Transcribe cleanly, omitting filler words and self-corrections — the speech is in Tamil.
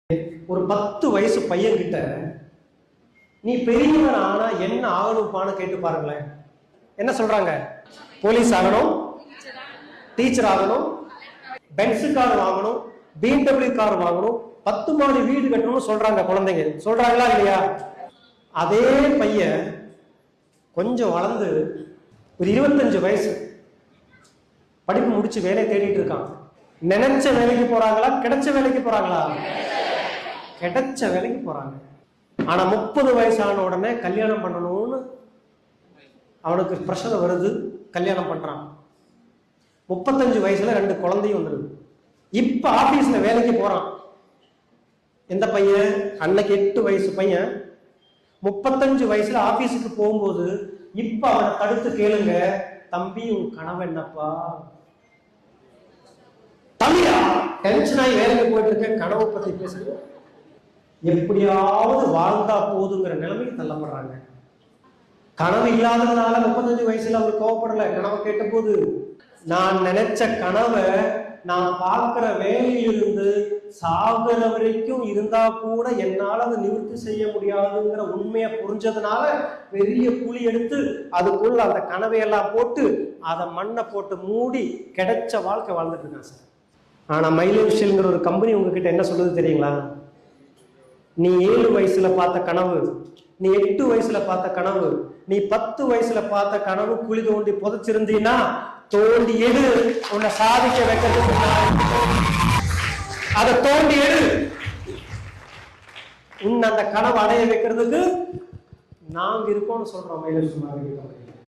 ஒரு 10 வயசு பையன் கிட்ட நீ பெரியவன் ஆனா என்ன ஆகணும்பான்னு கேட்டு பாருங்களேன். என்ன சொல்றாங்க? போலீஸ் ஆகணும், டீச்சர் ஆகணும், பென்ஸ் கார் வாங்கணும், BMW கார் வாங்கணும், 10 மாடி வீடு கட்டணும்னு சொல்றாங்க குழந்தைங்க. சொல்றாங்களா இல்லையா? அதே பையன் கொஞ்சம் வளர்ந்து ஒரு 25 வயசு படிப்பு முடிச்சு வேலை தேடிட்டு இருக்கான். நினைச்ச வேலைக்கு போறாங்களா, கிடைச்ச வேலைக்கு போறாங்களா? கிடைச்ச வேலைக்கு போறாங்க. ஆனா 30 வயசு ஆன உடனே கல்யாணம் பண்ணணும்னு அவனுக்கு பிரஷர் வருது, கல்யாணம் பண்றான். 35 வயசுல 2 குழந்தையும் வந்துருது. இப்ப ஆபீஸ்ல வேலைக்கு போறான். எந்த பையன்? அன்னைக்கு 8 வயசு பையன் 35 வயசுல ஆபீஸுக்கு போகும்போது இப்ப அவனை தடுத்து கேளுங்க, தம்பி உன் கனவு என்னப்பா? தம்பியா டென்ஷன் ஆகி வேலைக்கு போயிட்டு இருக்க, கனவு பத்தி பேசுங்க. எப்படியாவது வாழ்ந்தா போதுங்கிற நிலைமைக்கு தள்ளப்படுறாங்க. கனவு இல்லாததுனால 35 வயசுல அவர் கோவப்படல. கனவை கேட்ட போது நான் நினைச்ச கனவை நான் பார்க்கிற வேலையிலிருந்து சாகுற வரைக்கும் இருந்தா கூட என்னால அதை நிவர்த்தி செய்ய முடியாதுங்கிற உண்மையை புரிஞ்சதுனால பெரிய குழி எடுத்து அதுக்குள்ள அந்த கனவையெல்லாம் போட்டு அதை மண்ணை போட்டு மூடி கிடைச்ச வாழ்க்கை வாழ்ந்துட்டு இருக்கான் சார். ஆனா மைலேஷியல்ங்கிற ஒரு கம்பெனி உங்ககிட்ட என்ன சொல்லுது தெரியுங்களா? நீ 7 வயசுல பார்த்த கனவு, நீ 8 வயசுல பார்த்த கனவு, நீ 10 வயசுல பார்த்த கனவு குழி தோண்டி புதைச்சிருந்தீன்னா தோண்டி எடு, உன்னை சாதிக்க வைக்கிறதுக்கு அதை தோண்டி எடு, உன்னை அந்த கனவு அடைய வைக்கிறதுக்கு நாங்க இருக்கோம்னு சொல்றோம் மைலேஷ்.